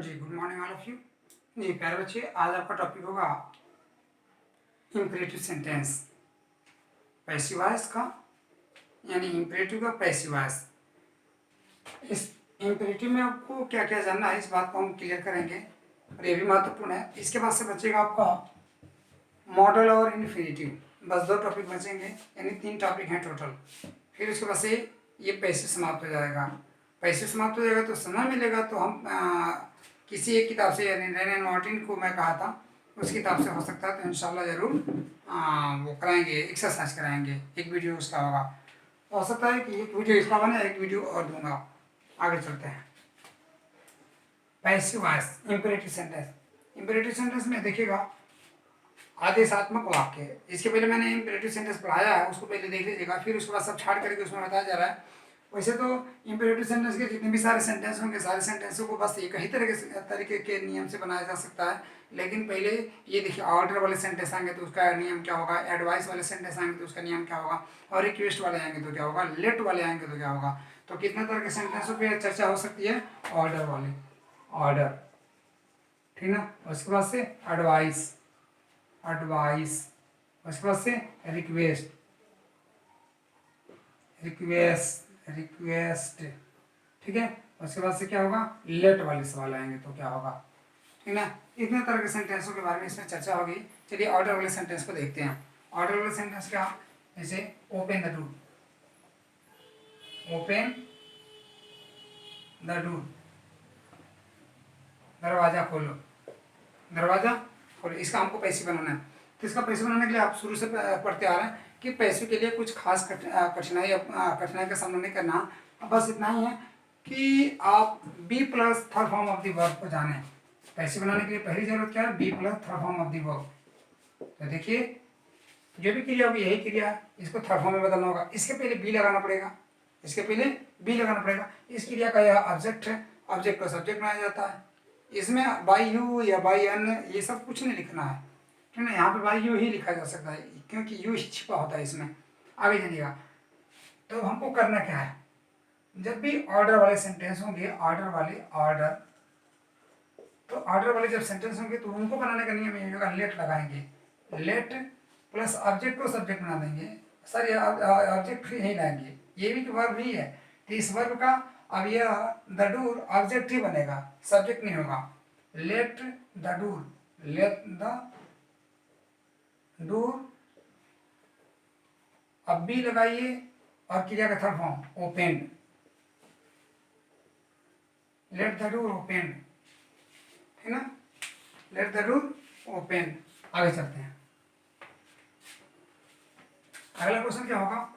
Ji good morning all of you. जी प्यारे बच्चे, आज आपका टॉपिक होगा इम्परेटिव सेंटेंस, पैसिव वॉइस का, यानी इम्परेटिव का पैसिव वॉइस। इस इम्परेटिव में आपको क्या क्या जानना है, इस बात को हम क्लियर करेंगे और ये भी महत्वपूर्ण है। इसके बाद से बचेगा आपका मॉडल और इन्फिनिटिव, बस 2 टॉपिक बचेंगे, यानी 3 टॉपिक हैं टोटल। फिर उसके बाद से ये पैसिव समाप्त हो जाएगा। पैसिव समाप्त हो जाएगा तो समय मिलेगा तो हम किसी एक किताब से, यानी रेन एंड मार्टिन को मैं कहा था, उस किताब से हो सकता है तो इंशाल्लाह ज़रूर वो कराएंगे, एक्सरसाइज कराएंगे, एक वीडियो उसका होगा। हो सकता है कि एक वीडियो इसका बने, एक वीडियो और दूंगा। आगे चलते हैं। Passive voice, imperative sentence. Imperative sentence में देखिएगा आदेशात्मक वाक्य। इसके पहले मैंने इम्परेटिव सेंटेंस पढ़ाया है, उसको पहले देख लीजिएगा, फिर उसके बाद सब छाड़ करके उसमें बताया जा रहा है। वैसे तो इम्परेटिव सेंटेंस के जितने भी सारे सेंटेंस होंगे, सारे सेंटेंसों को बस एक ही तरीके के नियम से बनाया जा सकता है। लेकिन पहले ये देखिए, ऑर्डर वाले सेंटेंस आएंगे तो उसका नियम क्या होगा, एडवाइस वाले सेंटेंस आएंगे तो उसका नियम क्या होगा, और रिक्वेस्ट वाले आएंगे तो क्या होगा, लेट वाले आएंगे तो क्या होगा। तो कितने तरह के सेंटेंसों पर चर्चा हो सकती है, ऑर्डर वाले, ऑर्डर, ठीक ना। उसके बाद से एडवाइस, एडवाइस, उसके बाद से रिक्वेस्ट, रिक्वेस्ट, रिक्वेस्ट, ठीक है। उसके बाद से क्या होगा, लेट वाले सवाल आएंगे तो क्या होगा, ठीक ना। इतने तरह के सेंटेंसों के बारे में इसमें चर्चा होगी। चलिए ऑर्डर वाले सेंटेंस को देखते हैं। ऑर्डर वाले सेंटेंस क्या, जैसे open the door, open the door, दरवाजा खोलो, दरवाजा खोलो। इसका हमको पैसिव बनाना है। तो इसका पैसिव बनाने के लिए आप शुरू से पढ़ते आ रहे हैं कि पैसिव के लिए कुछ खास कठिनाई का सामना नहीं करना। बस इतना ही है कि आप be plus third form of the verb को जानें। पैसिव बनाने के लिए पहली जरूरत क्या है, be plus third form of the verb. तो देखिए, जो भी क्रिया होगी यही क्रिया है, इसको थर्ड फॉर्म में बदलना होगा। इसके पहले बी लगाना पड़ेगा, इसके पहले बी लगाना पड़ेगा। इस क्रिया का यह ऑब्जेक्ट है, ऑब्जेक्ट को सब्जेक्ट बनाया जाता है। इसमें बाई यू या बाई एन ये सब कुछ नहीं लिखना है, ठीक है। यहाँ पे बाई यू ही लिखा जा सकता है, क्योंकि यू ही छिपा होता है इसमें। आगे जानिएगा, तो हमको करना क्या है, जब भी ऑर्डर वाले सेंटेंस होंगे, ऑर्डर वाले, ऑर्डर, तो ऑर्डर वाले जब सेंटेंस होंगे तो उनको बनाने का नियम ये होगा, लेट लगाएंगे, लेट प्लस ऑब्जेक्ट को सब्जेक्ट बना देंगे। सर ऑब्जेक्ट फिर यही लाएंगे, ये भी तो वर्ब ही है। तो इस वर्ब का अब यह द डूर ऑब्जेक्ट ही बनेगा, सब्जेक्ट नहीं होगा। Let the door, let the door, अब बी लगाइए और क्रिया का third form open, let the door open, है ना, लेट द डूर ओपन। आगे चलते हैं। अगला क्वेश्चन क्या होगा,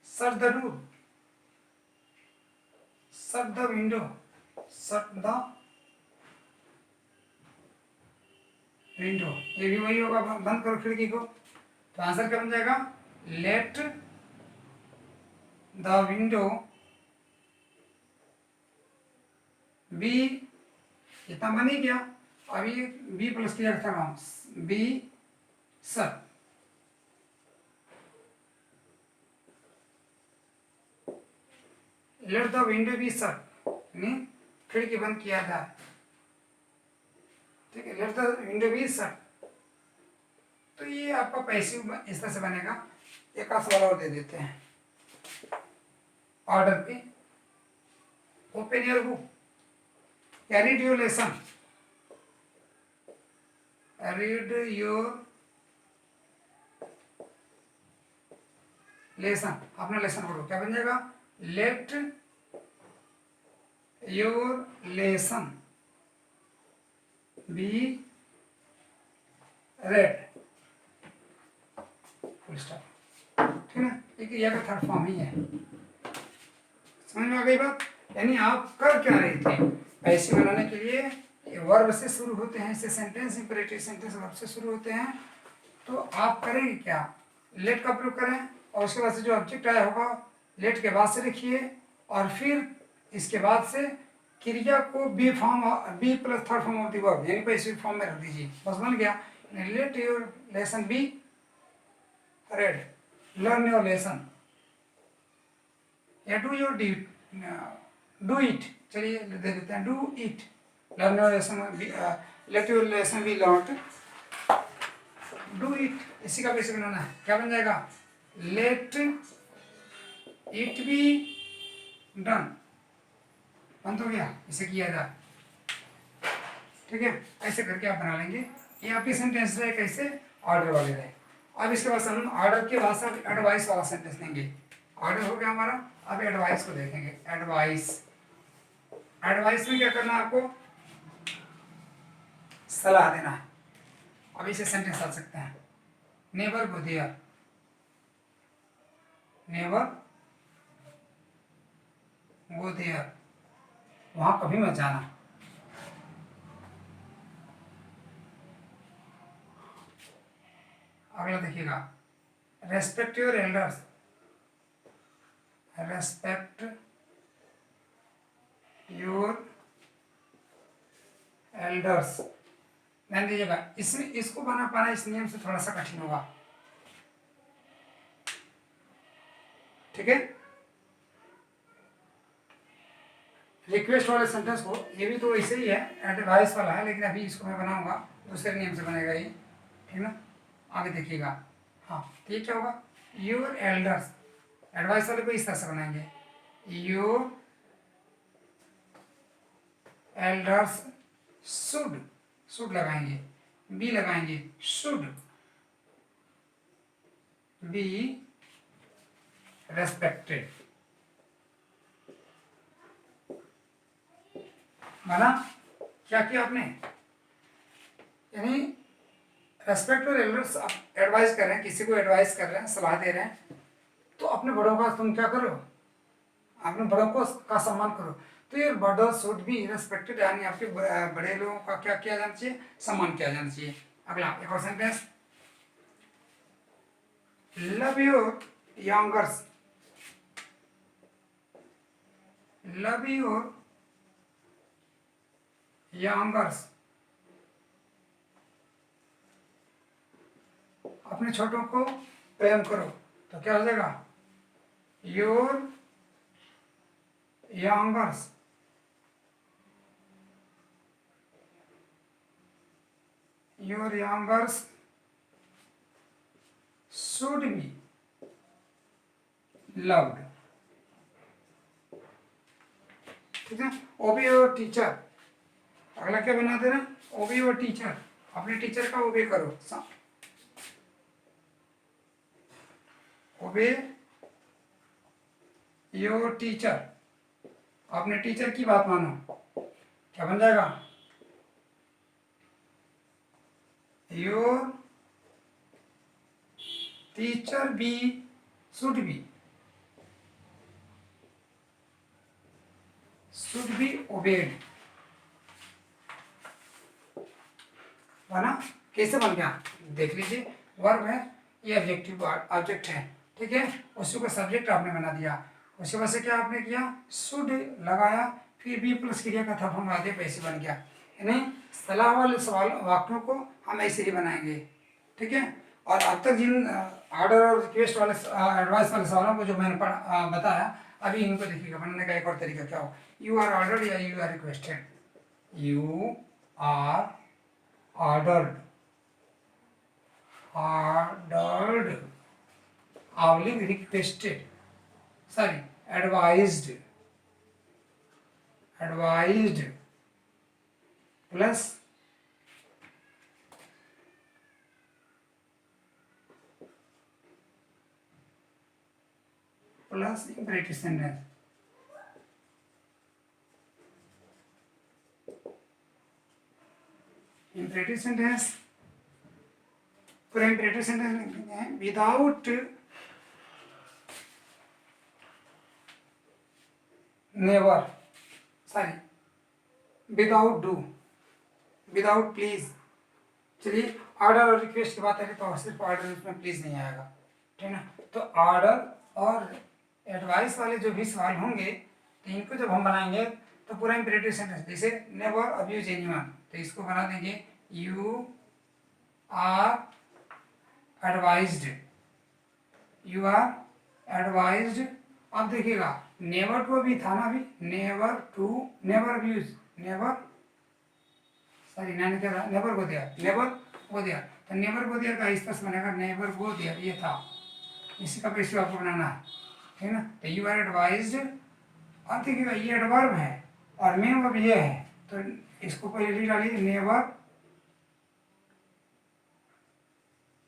shut the door, shut the window, shut the window, ये भी वही होगा, बंद करो खिड़की को। तो आंसर क्या बन जाएगा, लेट द विंडो बी, इतना बन ही गया। अभी बी प्लस किया था be shut, let the window be shut, यानी खिड़की बंद किया जाए, ठीक है, let the window be shut. तो ये आपका पैसिव इस तरह से बनेगा। एक आध सवाल और दे देते हैं ऑर्डर पे। Open your book, read your lesson, read your lesson, अपना लेसन पढ़ो। क्या बन जाएगा, let your lesson be read, full stop, ठीक है ना। एक क्रिया का थर्ड फॉर्म ही है। समझ में आ गई बात। यानी आप कर क्या रहे थे, पैसिव बनाने के लिए वर्ब से शुरू होते हैं, इससे सेंटेंस, इंपरेटिव सेंटेंस वर्ब से शुरू होते हैं। तो आप करेंगे क्या, लेट का प्रयोग करें और उसके बाद से जो ऑब्जेक्ट आया होगा लेट के बाद से लिखिए, और फिर इसके बाद से क्रिया को be form, be plus third form of the verb यानी पैसिव फॉर्म में रख दीजिए, बस बन गया। Let your lesson be read, learn your lesson, या डू योर डू इट, चलिए दे देते हैं, do it, learn your lesson, let your lesson be learn, do it, इसी का बेसिक बनाना है, क्या बन जाएगा, लेट इट बी डन, बंद हो गया, इसे किया जाए, ठीक है। ऐसे करके आप बना लेंगे। ये आपके सेंटेंस रहे कैसे, ऑर्डर वाले रहे। अब इसके बाद हम ऑर्डर के बाद सब एडवाइस वाला सेंटेंस देंगे। ऑर्डर हो गया हमारा, अब एडवाइस को देखेंगे। एडवाइस, एडवाइस में क्या करना है आपको, सलाह देना है। अब इसे सेंटेंस आ सकते हैं, never go there, never go there, वहां कभी मत जाना। अगला देखिएगा, respect your elders, respect your elders, ध्यान दीजिएगा। इसमें इसको बना पाना इस नियम से थोड़ा सा कठिन होगा, ठीक है। रिक्वेस्ट वाले सेंटेंस को, ये भी तो ऐसे ही है, एडवाइस वाला है, लेकिन अभी इसको मैं बनाऊंगा दूसरे नियम से बनेगा ये, ठीक ना। आगे देखिएगा, हाँ तो ये क्या होगा, योर एल्डर्स, एडवाइस वाले को इस तरह से बनाएंगे, योर एल्डर्स शुड, शुड लगाएंगे, बी लगाएंगे, शुड बी रेस्पेक्टेड, माना क्या किया आपने, यानी रेस्पेक्ट और एल्डर्स, आप एडवाइस कर रहे हैं, किसी को एडवाइस कर रहे हैं, सलाह दे रहे हैं, तो अपने बड़ों का तुम क्या करो, अपने बड़ों को का सम्मान करो। तो ये बड़ों शुड बी रेस्पेक्टेड, यानी आपके बड़े लोगों का क्या किया जाना चाहिए, सम्मान किया जाना चाहिए। अगला एक और sentence, love your youngers, love your youngers, अपने छोटों को प्रेम करो। तो क्या हो जाएगा, your youngers, your youngers should be loved, ठीक है। ओबे योर टीचर, अगला क्या बना देना, ओबे योर टीचर, अपने टीचर का ओबे करो, ओबे योर टीचर, अपने टीचर की बात मानो, क्या बन जाएगा, your teacher be should be obeyed, बना, कैसे बन गया देख लीजिए। वर्ब है, ये ऑब्जेक्टिव ऑब्जेक्ट है, ठीक है, उसी को सब्जेक्ट आपने बना दिया। उसके बाद से क्या आपने किया, शुड लगाया, फिर बी प्लस क्रिया का था हम आगे पैसे बन गया। यानी सलाह वाले सवाल वाक्यों को हम ऐसे ही बनाएंगे, ठीक है। और अब तक जिन ऑर्डर और रिक्वेस्ट वाले एडवाइस वाले सवालों को जो मैंने बताया, अभी इनको देखिएगा बनाने का एक और तरीका क्या हो, यू आर ऑर्डर्ड या you are requested, you are ordered, ordered, आवलिंग requested, sorry advised, advised plus imperative sentence, imperative sentence, पूरा imperative sentence लिखेंगे हैं, without never, sorry without do, without please। चलिए ऑर्डर और रिक्वेस्ट की बात करें तो सिर्फ ऑर्डर इसमें प्लीज नहीं आएगा, ठीक है ना। तो ऑर्डर और एडवाइस वाले जो भी सवाल होंगे, तो इनको जब हम बनाएंगे तो पूरा इंपरेटिव सेंटेंस, जैसे नेवर अब्यूज एनीवन, तो इसको बना देंगे you are advised, you are advised. अब देखिएगा नेवर टू भी था ना, अभी never to, never abuse, never, sorry मैंने क्या था, never go there, never go there. तो नेवर गो देयर का इस तरह से बनेगा, नेवर गो देयर, ये था, इसी का पैसिव आपको बनाना है, ठीक है ना। तो यू आर एडवाइज्ड, और देखिएगा ये एडवर्ब है और मेन वर्ब ये है, तो इसको पहले लिख डालिए, never,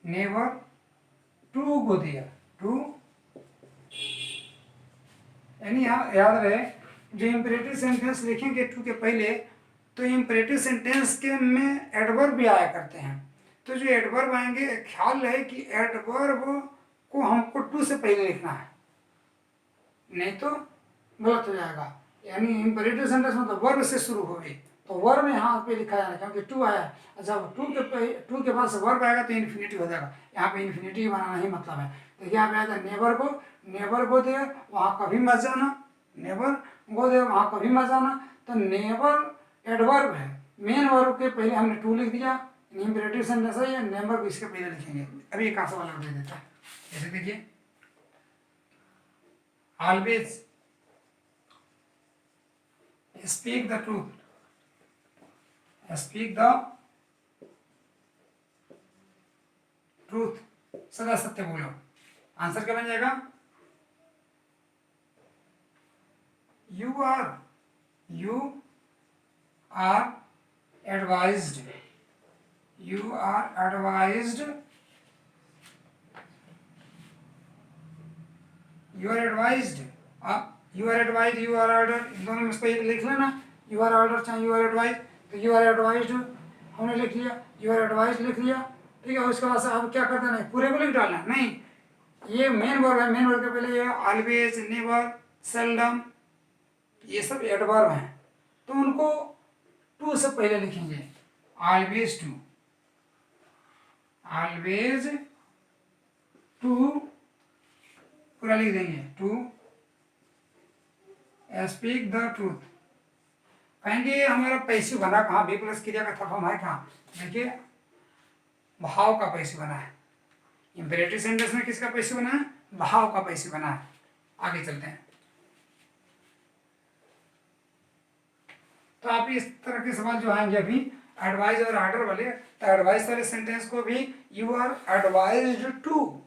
never to go there, to, यानी यहाँ याद रहे जो इम्परेटिव सेंटेंस लिखेंगे टू के पहले, तो इम्परेटिव सेंटेंस के में एडवर्ब भी आया करते हैं। तो जो एडवर्ब आएंगे, ख्याल रहे कि एडवर्ब को हमको टू से पहले लिखना है, नहीं तो गलत हो जाएगा। यानी इम्परेटिव सेंटेंस मतलब वर्ब से शुरू हो गई, तो वर्ब यहाँ पे लिखा जाना, क्योंकि टू आया, जब टू के बाद से वर्ब आएगा तो इन्फिनिटिव हो जाएगा। यहाँ पे इन्फिनिटिव बनाना ही मतलब है। तो यहाँ पे आता never go, never go there, वहाँ कभी मत जाना, नेवर गो देयर, वहाँ कभी मत जाना। तो नेवर एडवर्ब है, मेन वर्ब के पहले हमने टू लिख दिया, इम्परेटिव सेंटेंस है, नेवर को इसके पहले लिखेंगे। अभी एक आंसर वाला दे देता है, जैसे देखिए, always speak the truth, speak the truth, सदा सत्य बोलो। आंसर क्या बन जाएगा, you are advised, you are advised, you are advised, you are advise, you are order, इन दोनों में इसको एक लिख लेना, यू आर ऑर्डर चाहे यू आर एडवाइज, तो यू आर एडवाइज्ड हमने लिख लिया, यू आर एडवाइज्ड लिख लिया, ठीक है। उसके बाद से अब क्या करना है, पूरे को लिख डालना नहीं, ये मेन वर्ब है, मेन वर्ब के पहले ये ऑलवेज, नेवर, सेल्डम, ये सब एडवर्ब हैं, तो उनको टू से पहले लिखेंगे, ऑलवेज टू, ऑलवेज टू पूरा लिख देंगे, टू स्पीक द ट्रूथ। कहेंगे हमारा पैसिव बना कहाँ, बी प्लस क्रिया का था फॉर्म है कहाँ, देखिए भाव का पैसिव बना है, इम्पेरेटिव सेंटेंस में किसका पैसिव बना है, भाव का पैसिव बना है। आगे चलते हैं, तो आप इस तरह के सवाल जो आएंगे अभी एडवाइज और ऑर्डर वाले, तो एडवाइस वाले सेंटेंस को भी यू आर एडवाइज्ड टू,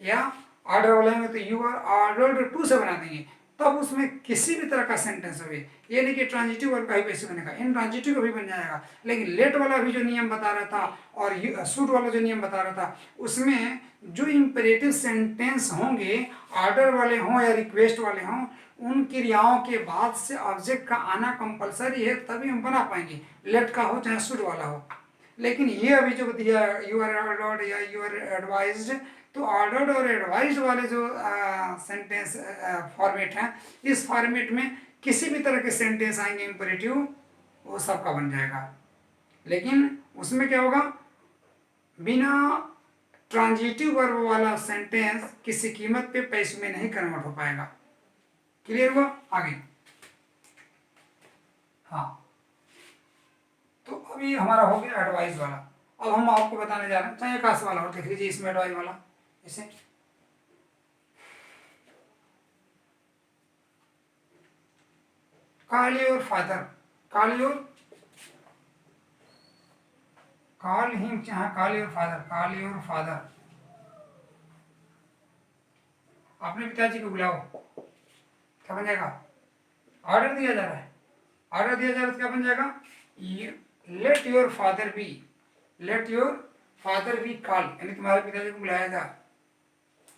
या ऑर्डर वाले में तो यू आर ऑर्डर्ड टू से बना देंगे, तब उसमें किसी भी तरह का सेंटेंस हो, ये नहीं कि ट्रांजिटिव वर्ब का ही पैसे बनेगा, इन ट्रांजिटिव का भी बन जाएगा। लेकिन लेट वाला भी जो नियम बता रहा था और सूट वाला जो नियम बता रहा था, उसमें जो इम्पेरेटिव सेंटेंस होंगे, ऑर्डर वाले हों या रिक्वेस्ट वाले हों, उन क्रियाओं के बाद से ऑब्जेक्ट का आना कंपलसरी है, तभी हम बना पाएंगे, लेट का हो चाहे सूट वाला हो। लेकिन ये अभी जो दिया यू आर ऑर्डर्ड या यू आर एडवाइज्ड, तो ऑर्डर्ड और एडवाइज्ड वाले जो सेंटेंस फॉर्मेट हैं, इस फॉर्मेट में किसी भी तरह के सेंटेंस आएंगे इम्पेरेटिव, वो सबका बन जाएगा। लेकिन उसमें क्या होगा, बिना ट्रांजिटिव वर्ब वाला सेंटेंस किसी कीमत पे पैसे में नहीं कन्वर्ट हो पाएगा। क्लियर हुआ? आगे हाँ, तो अभी हमारा हो गया एडवाइस वाला। अब हम आपको बताने जा रहे हैं, चाहे एक आस वाला और देख लीजिए इसमें एडवाइस वाला, जैसे call your father, call your, call him, चाहे call your father, call your father, अपने पिताजी को बुलाओ, क्या बन जाएगा, ऑर्डर दिया जा रहा है, ऑर्डर दिया जा रहा है तो क्या बन जाएगा, let your father be, let your father be call, यानी तुम्हारे पिताजी को बुलाया जा।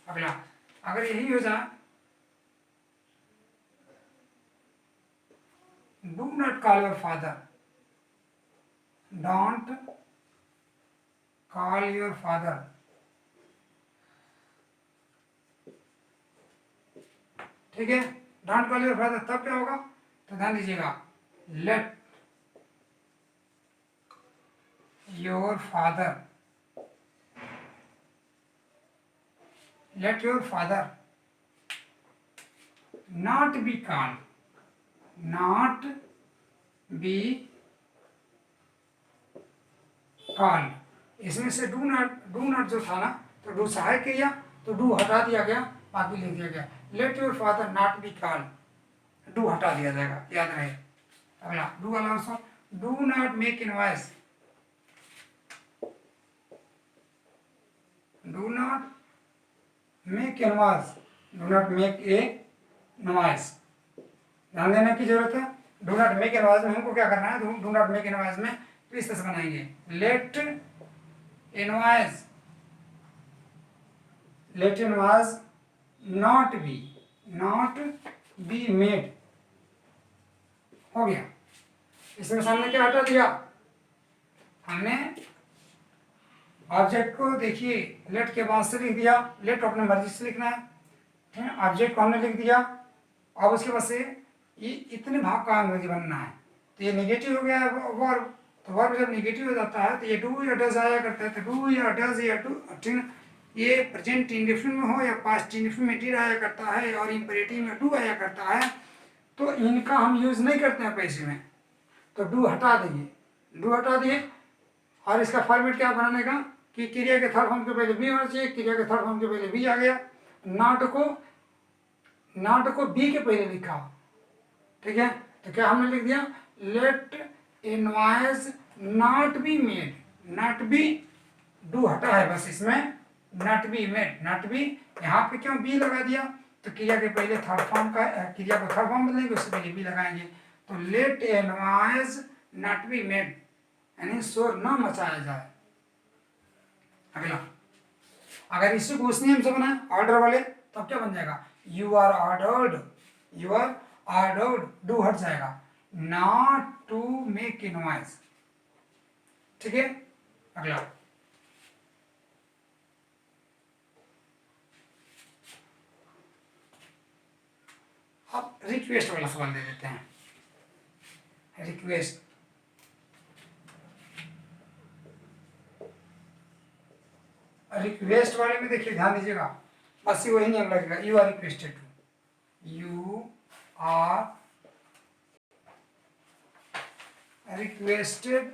अगला अगर यही हो जाए, do not call your father, don't call your father, ठीक है, डोंट कॉल योर फादर, तब क्या होगा, तो ध्यान दीजिएगा, late your father, let your father not be called, not be called, इसमें से डू नॉट जो था ना, तो डू सहायक क्रिया, तो डू हटा दिया गया, बाकी लिख दिया गया, let your father not be called, do हटा दिया जाएगा, याद रहे। अगला डू वाला also, do not make invoice, do not make invoice, do not make a noise. ध्यान देने की जरूरत है। डू नॉट मेक इनवॉइस में हमको क्या करना है, डू नॉट मेक इनवॉइस में तो इस तरह से बनाएंगे, let invoice, let invoice not be made, हो गया। इसमें सामने क्या हटा दिया हमने, ऑब्जेक्ट को देखिए लेट के बाद से लिख दिया, लेट अपने मर्जी से लिखना है, ऑब्जेक्ट को हमने लिख दिया। अब उसके बाद से ये इतने भाग का अंग्रेजी बनना है, तो ये नेगेटिव हो गया वर्ब, तो वर्ब जब नेगेटिव हो जाता है तो ये डू या डज आया करता है, तो डू या डज या डू, ठीक है, ये प्रेजेंट इंडेफिनिट में हो या पास्ट इंडेफिनिट में डिड आया करता है और इंपेरेटिव में डू आया करता है, तो इनका हम यूज नहीं करते हैं पैसे में, तो डू हटा देंगे, डू हटा दिए। और इसका फॉर्मेट क्या बनाने का कि क्रिया के थर्ड फॉर्म के पहले बी होना चाहिए, क्रिया के थर्ड फॉर्म के पहले बी आ गया, नॉट को बी के पहले लिखा, ठीक है, तो क्या हमने लिख दिया, let invoice not be made, not be, do हटा है बस इसमें, not be made, not be, यहाँ पे क्यों बी लगा दिया, तो क्रिया के पहले थर्ड फॉर्म का, क्रिया को थर्ड फॉर्म बदलेंगे उससे पहले बी लगाएंगे, तो let invoice not be made, यानी शोर न मचाया जाए। अगला, अगर इसी को उस नियम से बना ऑर्डर वाले, तब क्या बन जाएगा, you are ordered, you are ordered, do हट जाएगा, नॉट टू मेक इनवॉइस, ठीक है। अगला, अब रिक्वेस्ट वाला सवाल दे देते हैं, रिक्वेस्ट, रिक्वेस्ट वाले में देखिए ध्यान दीजिएगा, बस वही नियम लगेगा, you are requested to, you are requested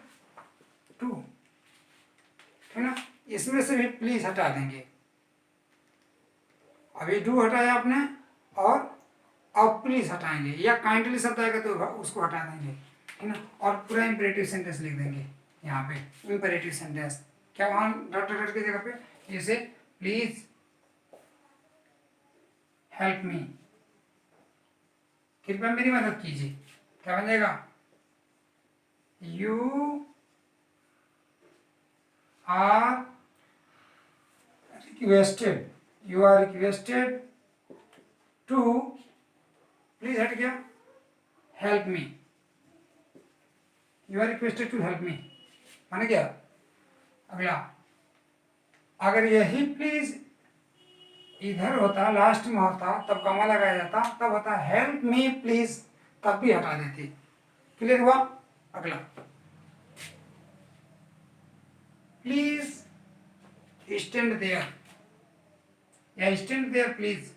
to, ठीक है ना, इसमें से भी प्लीज हटा देंगे, अभी डू हटाया आपने और अब प्लीज हटाएंगे, या काइंडली शब्द आएगा तो उसको हटा देंगे, है ना, और पूरा इंपेरेटिव सेंटेंस लिख देंगे यहाँ पे, इंपेरेटिव सेंटेंस, क्या वहां डॉट डॉट की जगह पे, जैसे प्लीज हेल्प मी, कृपया मेरी मदद कीजिए, क्या बन जाएगा, you are requested, you are requested to, please हट गया, help me, you are requested to help me, माने क्या। अगला, अगर यही प्लीज इधर होता, लास्ट में होता, तब कॉमा लगाया जाता, तब होता हेल्प मी प्लीज, तब भी हटा देती, क्लियर हुआ। अगला, प्लीज स्टैंड देयर, या stand there please,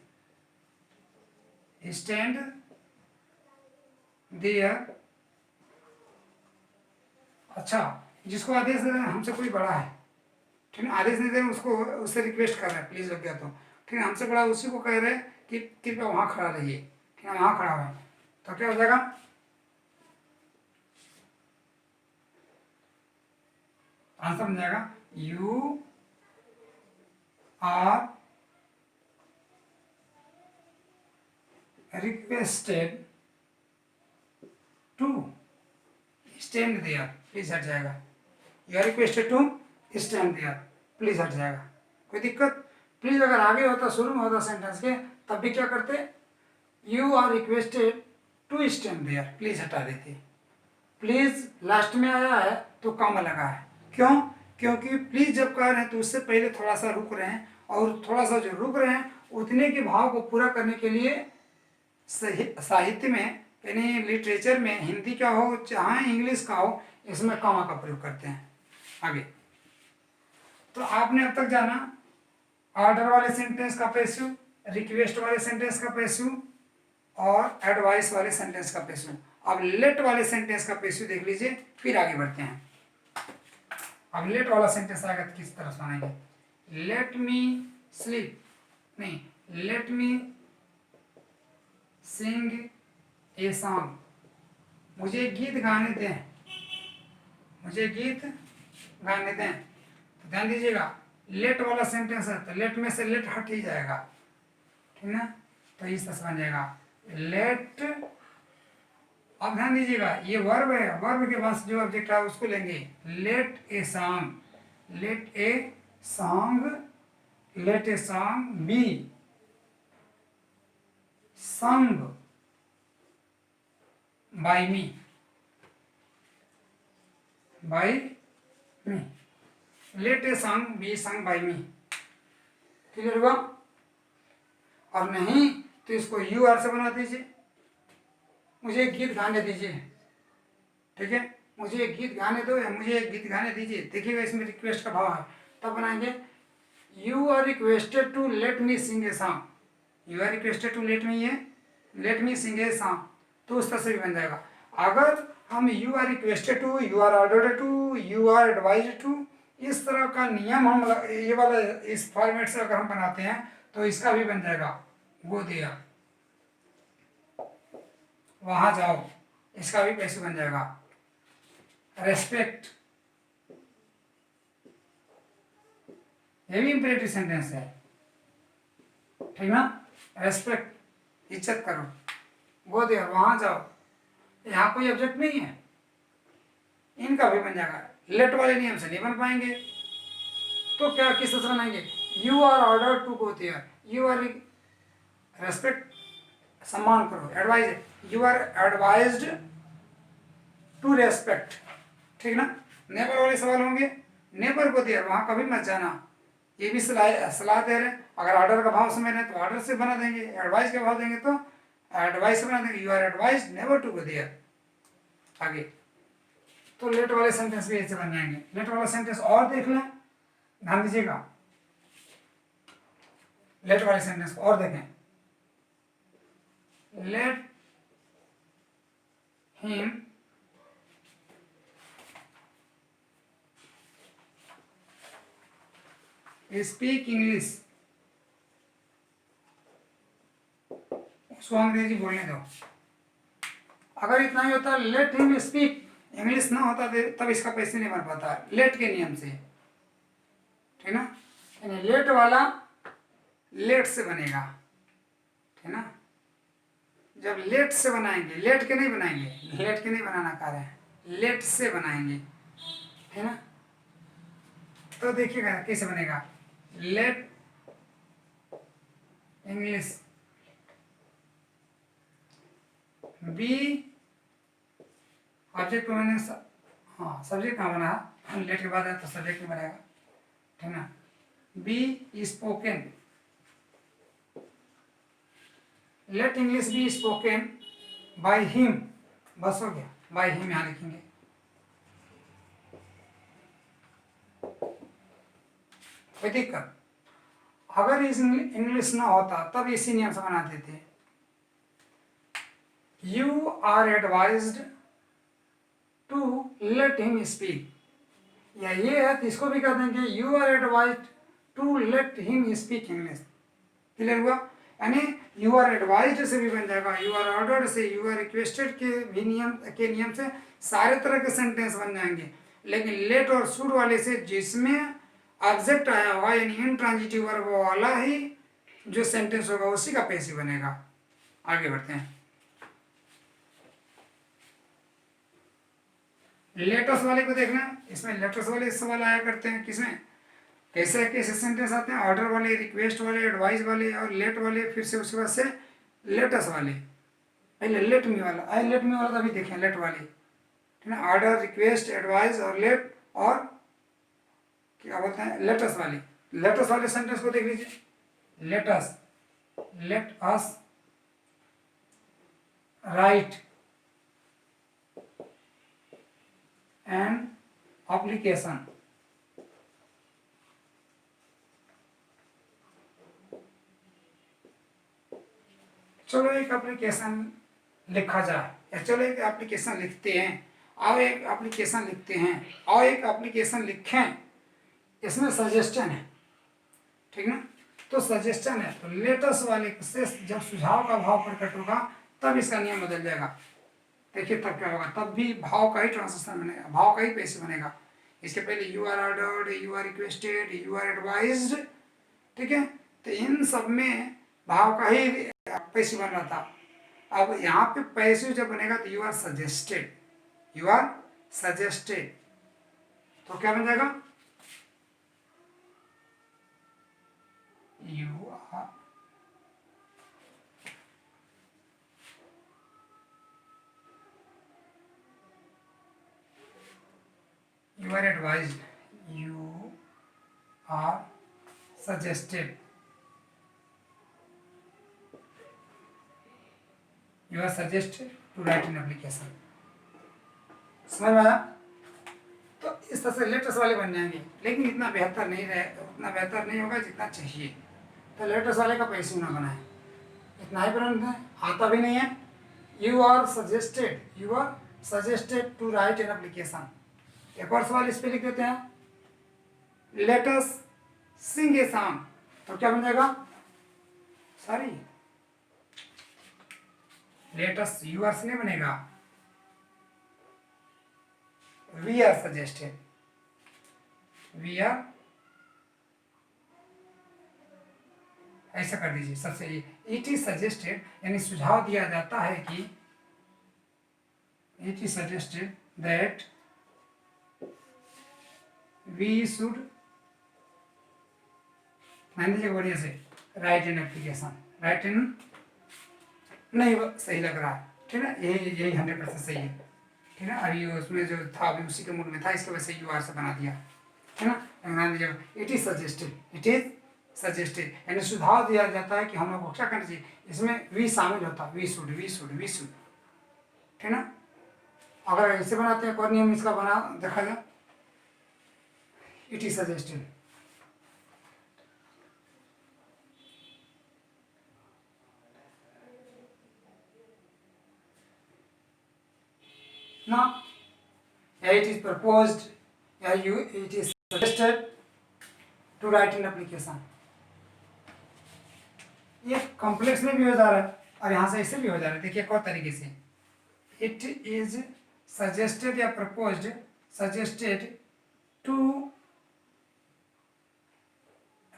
stand there, अच्छा, जिसको आदेश दे रहे हैं हमसे कोई बड़ा है, ठीक है, आदेश नहीं दे रहे उसको, उससे रिक्वेस्ट कर रहे हैं प्लीज लग गया तो, ठीक है, हमसे बड़ा उसी को कह रहे हैं कि कृपया वहां खड़ा रहिए, ठीक है, वहां खड़ा हुआ, तो क्या हो जाएगा, आंसर बन जाएगा, you are requested to stand there, please हट जाएगा, you are requested to stand there, please हट जाएगा, कोई दिक्कत। प्लीज अगर आगे होता, शुरू में होता सेंटेंस के, तब भी क्या करते, you are requested to stand there, please हटा देते, प्लीज लास्ट में आया है तो कॉमा लगा है, क्यों, क्योंकि प्लीज जब कह रहे हैं तो उससे पहले थोड़ा सा रुक रहे हैं, और थोड़ा सा जो रुक रहे हैं उतने के भाव को पूरा करने के लिए साहित्य में, यानी लिटरेचर में, हिंदी का हो चाहे इंग्लिश का हो, इसमें कॉमा का प्रयोग करते हैं। आगे, तो आपने अब तक जाना ऑर्डर वाले सेंटेंस का पैसिव, रिक्वेस्ट वाले सेंटेंस का पैसिव, और एडवाइस वाले सेंटेंस का पैसिव। अब लेट वाले सेंटेंस का पैसिव देख लीजिए, फिर आगे बढ़ते हैं। अब लेट वाला सेंटेंस आएगा तो किस तरह सुनाएंगे, लेट मी स्लीप, नहीं, let me sing a song, मुझे गीत गाने दें, मुझे गीत गाने दें। तो ध्यान दीजिएगा लेट वाला सेंटेंस है तो लेट में से लेट हट ही जाएगा, ठीक ना। तो इस तरह से बन जाएगा लेट। अब ध्यान दीजिएगा ये वर्ब है, वर्ब के पास जो ऑब्जेक्ट है उसको लेंगे। Let a song, let a song, let a song be sung by me, by me, let a song be sung by me। Clear हुआ? और नहीं तो इसको यू आर से बना दीजिए, मुझे एक गीत गाने दीजिए, ठीक है, मुझे एक गीत गाने दो या मुझे एक गीत गाने दीजिए। देखिएगा इसमें रिक्वेस्ट का भाव है, तब बनाएंगे you are requested to let me sing a song, you are requested to let me sing a song, तो उस तरह से भी बन जाएगा। अगर हम you are requested to, you are ordered to, you are advised to, इस तरह का नियम हम ये वाला इस फॉर्मेट से अगर हम बनाते हैं तो इसका भी बन जाएगा गो देयर, वहां जाओ, इसका भी कैसे बन जाएगा रेस्पेक्ट, ये भी इंपरेटिव सेंटेंस है, ठीक ना। रेस्पेक्ट, इज्जत करो, गो देयर, वहां जाओ, यहाँ कोई ऑब्जेक्ट नहीं है, इनका भी बन जाएगा। लेट वाले नियम से नहीं बन पाएंगे तो क्या किस तरह से बनाएंगे, you are order to go there, you are respect, सम्मान करो, advise, you are advised to respect, ठीक ना। नेबर वाले सवाल होंगे, नेबर गो देयर, वहां कभी मत जाना, ये भी सलाह दे रहे हैं। अगर ऑर्डर का भाव समझ रहे हैं तो ऑर्डर से बना देंगे, एडवाइस का भाव देंगे तो एडवाइस से बना देंगे, you are advise never to go there. आगे तो लेट वाले सेंटेंस भी ऐसे बन जाएंगे। लेट वाला सेंटेंस और देख लें, ध्यान दीजिएगा, लेट वाले सेंटेंस को और देखें। लेट हिम स्पीक इंग्लिश, उसको अंग्रेजी बोलने दो। अगर इतना ही होता लेट हिम स्पीक इंग्लिश ना होता तब इसका पैसे नहीं बन पाता लेट के नियम से, ठीक ना। यानी लेट वाला लेट से बनेगा, ठीक ना। जब लेट से बनाएंगे, लेट के नहीं बनाएंगे, लेट के नहीं बनाना कार्य है, लेट से बनाएंगे, है ना। तो देखिएगा कैसे बनेगा, लेट इंग्लिश बी, ऑब्जेक्ट मैंने हाँ सब्जेक्ट कहाँ बना, लेट के बाद है तो सब्जेक्ट नहीं बनेगा, ठीक ना। Be spoken, let English be spoken by him, बस हो गया, बाय हिम यहाँ लिखेंगे। कोई दिक्कत? अगर इस इंग्लिश ना होता तब इसी नियम से बना देते, you are advised to let him speak, या ये है तो इसको भी कह देंगे you are advised to let him speak English. Clear हुआ? यानी यू आर एडवाइज्ड से भी बन जाएगा, यू आर ऑर्डर्ड से, यू आर रिक्वेस्टेड के भी नियम से सारे तरह के सेंटेंस बन जाएंगे। लेकिन लेट और शुड वाले से जिसमें ऑब्जेक्ट आया होगा यानी इनट्रांजिटिव वर्ब वाला ही जो सेंटेंस होगा उसी का पैसिव बनेगा। आगे बढ़ते हैं। लेटर्स वाले को देखना, इसमें लेटर्स वाले सवाल आया करते हैं, किसमें कैसे कैसे सेंटेंस आते हैं, ऑर्डर वाले, रिक्वेस्ट वाले, एडवाइस वाले और लेट वाले, फिर से उसके बाद से लेटर्स वाले। पहले लेट मी वाला, लेट मी वाला अभी देखें, लेट वाले, ठीक है, ऑर्डर, रिक्वेस्ट, एडवाइस और लेट, और क्या बोलते हैं लेटर्स वाले। लेटर्स वाले सेंटेंस को देख लीजिए, letters, let us right and application, चलो एक एप्लीकेशन लिखा जाए, या चलो एक एप्लीकेशन लिखते हैं, आओ एक एप्लीकेशन लिखते हैं, आओ एक एप्लीकेशन लिखें। इसमें सजेशन है, ठीक ना, तो सजेशन है तो लेटर्स वाले से जब सुझाव का भाव प्रकट होगा तब इसका नियम बदल जाएगा। देखिए तब क्या होगा, तब भी भाव का ही ट्रांसलेशन बनेगा, भाव का ही पैसे बनेगा। इसके पहले you are ordered, you are requested, you are advised, ठीक है। तो इन सब में भाव का ही पैसे बन रहा था। अब यहाँ पे पैसे जब बनेगा तो you are suggested, you are suggested, तो क्या बन जाएगा, you are advised, you are suggested, you are suggested to write an application. समझ में आया? तो इस तरह से लेटेस्ट वाले बन जाएंगे, लेकिन इतना बेहतर नहीं रहे, उतना बेहतर नहीं होगा जितना चाहिए। तो लेटेस्ट वाले का पैसे ना बनाए, इतना ही बनाना है, आता भी नहीं है। You are suggested, you are suggested to write an application. एक और सवाल इस पे लिख देते हैं, let us Singh a song, तो क्या बन जाएगा, sorry let us, you are से नहीं बनेगा, we are suggested, we are, ऐसा कर दीजिए सबसे। इट इज सजेस्टेड यानी सुझाव दिया जाता है कि, it is suggested that we should, मान लीजिए बढ़िया से, write an application, write an, नहीं सही लग रहा है, ठीक है, यही 100% सही है, ठीक है। अभी उसमें जो था अभी उसी के मूड में था, इसके वजह से यू आर से बना दिया, है ना। मान लीजिए it is suggested, it is suggested यानी सुझाव दिया जाता है कि हम लोग को क्या करना चाहिए, इसमें वी शामिल होता है, we should, we should, we should, ठीक ना। अगर ऐसे बनाते हैं, कोई नियम इसका बना देखा जाए, इट इज सजेस्टेड, ना, या इट इज प्रपोज्ड, या you, it is suggested to write an application. ये कॉम्प्लेक्स में भी हो जा रहा है और यहाँ से ऐसे भी हो जा रहा है। देखिए एक और तरीके से, इट इज सजेस्टेड या proposed, suggested to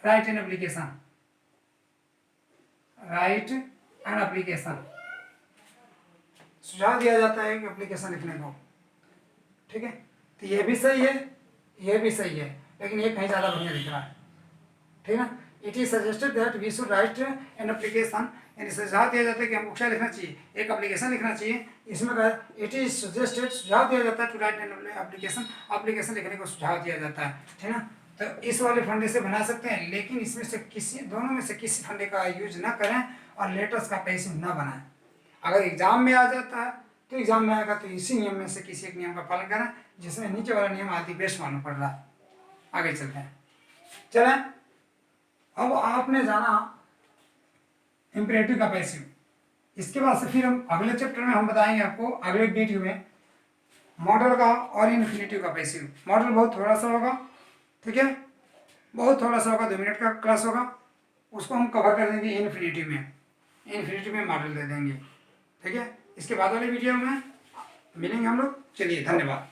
write an application, write an application, सुझाव दिया जाता है कि एप्लीकेशन लिखने को, ठीक है। तो ये भी सही है, ये भी सही है, लेकिन ये कहीं ज़्यादा बढ़िया दिख रहा है, ठीक है ना। It is suggested that we should write an application, यानी सुझाव दिया जाता है कि हमको क्या लिखना चाहिए, एक एप्लीकेशन लिखना चाहिए। इसमें कहा इट इज सजेस्टेड, सुझाव दिया जाता है to write an application, application लिखने को सुझाव दिया जाता है, ठीक है ना। तो इस वाले फंडे से बना सकते हैं, लेकिन इसमें से किसी, दोनों में से किसी फंडे का यूज ना करें और लेटेस्ट का पैसे ना बनाएं। अगर एग्जाम में आ जाता है तो एग्जाम में आएगा तो इसी नियम में से किसी एक नियम का पालन करें, जिसमें नीचे वाला नियम आदि बेस्ट मालूम पड़ रहा है। आगे चलते हैं, चलें। अब आपने जाना इंपरेटिव का पैसिव, इसके बाद से फिर हम अगले चैप्टर में हम बताएंगे आपको, अगले वीडियो में, मॉडल का और इन्फिनेटिव का पैसिव। मॉडल बहुत थोड़ा सा होगा, ठीक है, बहुत थोड़ा सा होगा, 2 मिनट का क्लास होगा, उसको हम कवर कर देंगे इन्फिनेटिव में, इन्फिनेटिव में मॉडल दे देंगे, ठीक है। इसके बाद वाले वीडियो में मिलेंगे हम लोग। चलिए, धन्यवाद।